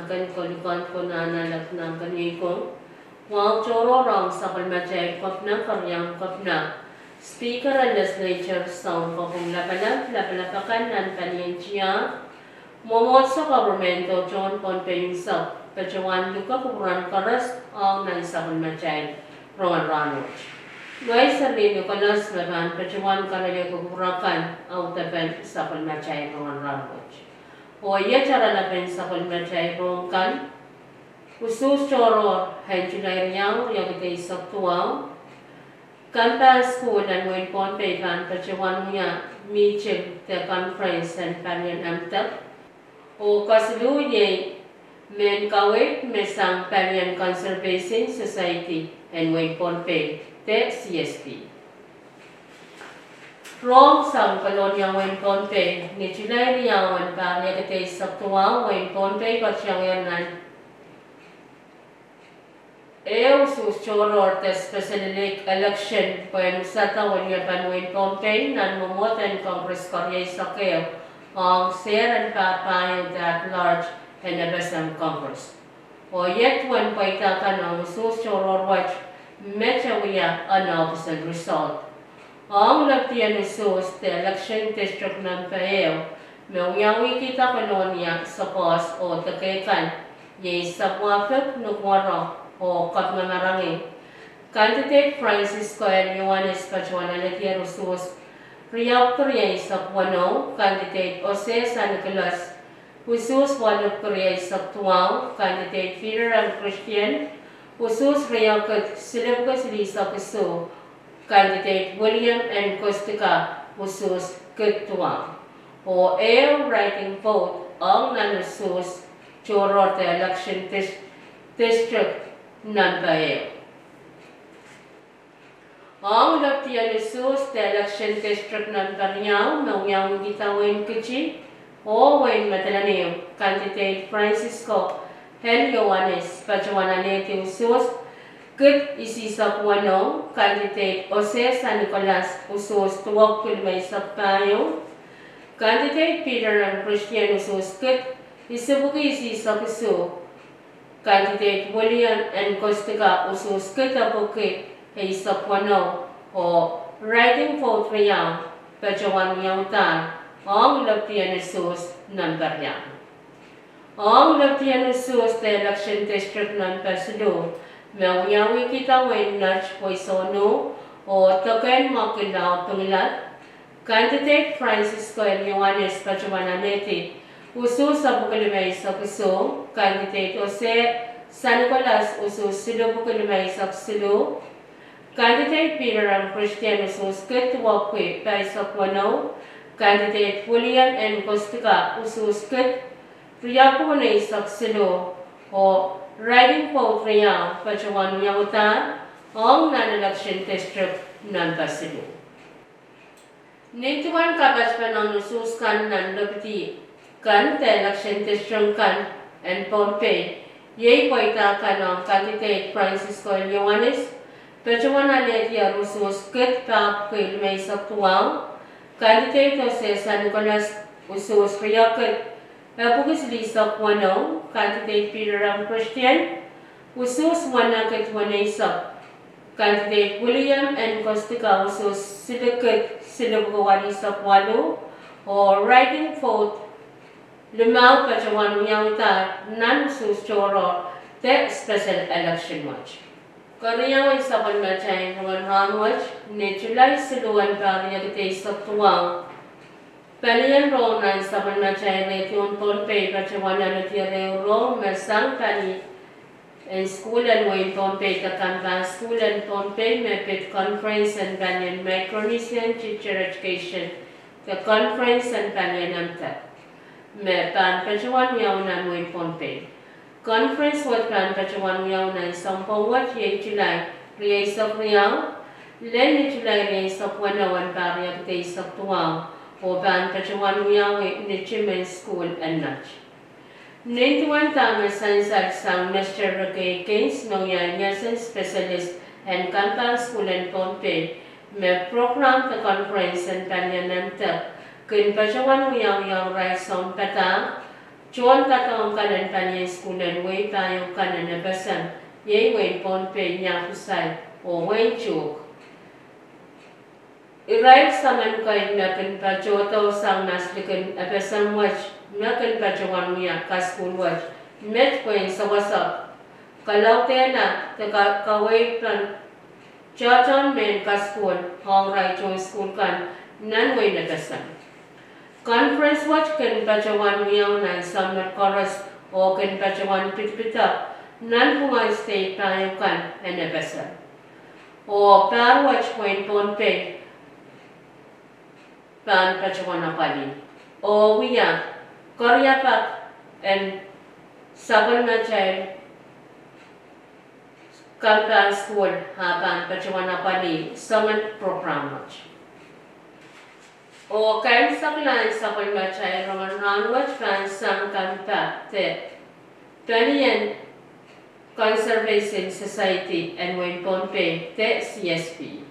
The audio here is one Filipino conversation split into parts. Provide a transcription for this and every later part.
kan kolikon ko na nalak ng kaniko. Wang chororong sa kalmachay kop na karyang kop na. Speaker and legislature sound ko kung lapalapakan ng paniensya. Momot sa governmento John Pompeo sa Pachawan Luka Kukuran Karas ang naisa kalmachay Roman Ranot. Ngay sarili ko na slaban Pachawan Karaya Kukurakan ang taban sa kalmachay Roman Ranot. O iya cara lapin sa kalmachay Roman kan. Usus choro henchulay yang kita isap tuang. Kanta school dan wen pon pekan Pachawan niya meeting the conference and panyan amtap. O kaslu ye men kawit mesang panyan conservation society and wen pon pe te CSP. Rong sang kalon yang wen pon pe ni chulay yang wen panyan kita isap tuang wen pon pe pasyang yanan. Eu sus choror te special election po yung sata wanya panuin campaign nan momoten Congress Korea Sakeo ang ser and papayo at large and abasam Congress. O yet when po itakan ang sus choror watch mecha wiya an opposite result. Ang laptian sus te election district ng paeo meungyawi kita kolonya sa pos o takekan ye sa wafik nukwarong o Katmamarangi. Candidate Francisco L. Yohanes Pachuana Letier Usus, Riyaw Korea sa Puano, Candidate Jose San Nicolas, Usus Wano Korea sa Tuang, Candidate Peter and Christian, Usus Riyaw Kat Silabkas Lisa Kusu, Candidate William N. Kostika, Usus Kat Tuang. O writing vote ang nanusus Choror the election district Nampaeo. Ang laptian isus the election district ng Paryaw, maungyang gitawin kichi, o wain matalaneo, Candidate Francisco L. Yohanes, Pachawana Leti Usus, Kut Isisa Puano, Candidate Jose San Nicolas Usus, Tuwag Kulmay Sapayo, Candidate Peter and Christian Usus, Kut Isabuki Isisa Puso, Candidate William N. Kostika Usus Kitabuki sa Puano o writing vote Riyang Pachawan Yautan ang laptian Usus ng Baryang. Ang laptian Usus the election district ng Pasilo maunyawi kita wen nach Poisono o token makilaw tungilat Candidate Francisco L. Yohanes Pachawan Aneti Usus sa Bukalimay sa Kuso, Candidate Jose San Nicolas Usus Silo Bukalimay sa Silo, Candidate Peter and Christian Usus Kitwakwe Pay sa Puano, Candidate William N. Kostika Usus Kit Riyapunay sa Silo, o writing vote Riyang Pachawan Yautan, ang non-election district ng Pasilo. Nituan kapas pa ng Usus kan ng Lopiti, kan te election district kan and Pompey, yay poita kan ang Candidate Francisco L. Yohanes, Pachawana Letia Usus Kit Pap Kuil May Saktuang, Candidate Jose San Nicolas Usus Riyakit, Pugis Lisa Puano, Candidate Peter M. Christian, Usus Wanakit Wanaysak, Candidate William N. Kostika Usus Sidikit Silabgawani sa Puano, o writing vote Lumaw Pachawan Yauta nan sus choro te special election watch. Kaniyaw isa pan machay naman ran watch ni July siluan pariya kita isa tuwang. Palian ro nan isa pan machay retyon Pompey Pachawan anutire ro mesang pani in school and way Pompey katampa school and Pompey mepit conference and banyan Micronesian teacher education the conference and banyan amta. Me pan Pachawan yaw nan wen Pompey. Conference wat pan Pachawan yaw nan sampung wat ye July riyay sa Riyaw, len ni July riyay sa Puanawan pariya kitay sa Tuwang, o pan Pachawan yaw ni Chimen School and Natch. Nintuan tama sansag sang Mr. Roque Keynes no yan yasan specialist and Campang School and Pompey, me program the conference and panyananta. Kun Pachawan yaw rai som pata Chuan tatong kanan tanya skulan way tayo kanan na basan. Yay wen ponpe niya kusay o wen chuk. Iraib saman kay nakan pa joto sang naslikan abasan wach nakan pa jawan muya kaskul wach. Met kwen sa wasak. Kalau tena taga kaway plan Chaton men kaskul hong rai join school kan nan way na basan. Conference watch kan pajawan miyaw na samar chorus o kan pajawan pitpita nan punga state tayo kan enabasa. O par watch point ponpe pan pajawan apali. O wiya Korea pak and sabon na child kalpan school hapan pajawan apali saman program watch. O kain saklan sa kulmachay roman watch fan sang kampa te Tanian Conservation Society and Wen Pompe te CSP.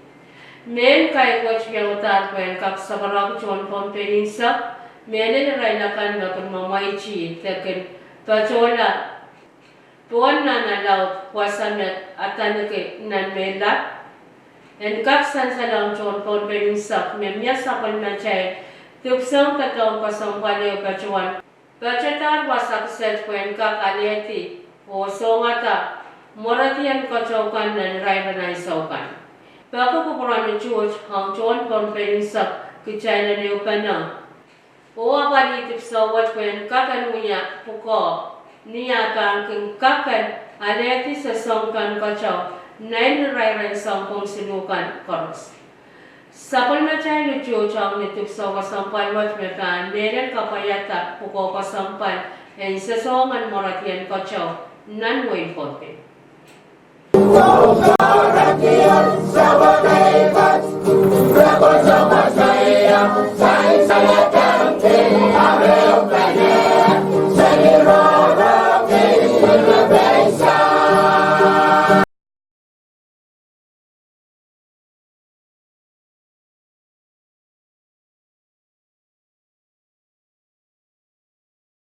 Men kay watch yang utar wen kap sabarag chon Pompe ninsa menen railakan makun mamay chi te ken pachola tuan na nalaw wasamet atanake nan mela and kapsan sa lang chon pon beninsak memya sakal na chay tupsang katong kasong paliw pachuan pachatar wasak set kwen kak alieti o songata moratian kachokan nan raibanay saukan pakakupuran ni George hang chon pon beninsak kichay na niupana o apali tupsa wat kwen kakanuya puko niya kang kakan alieti sa songkan kachaw Nine rai sampung sinukan koros. Sapol na chay lucho chang nituk sa kasampal wat mekan meren kapayata puko kasampal en sasongan moratian kachaw nan way ponte. Say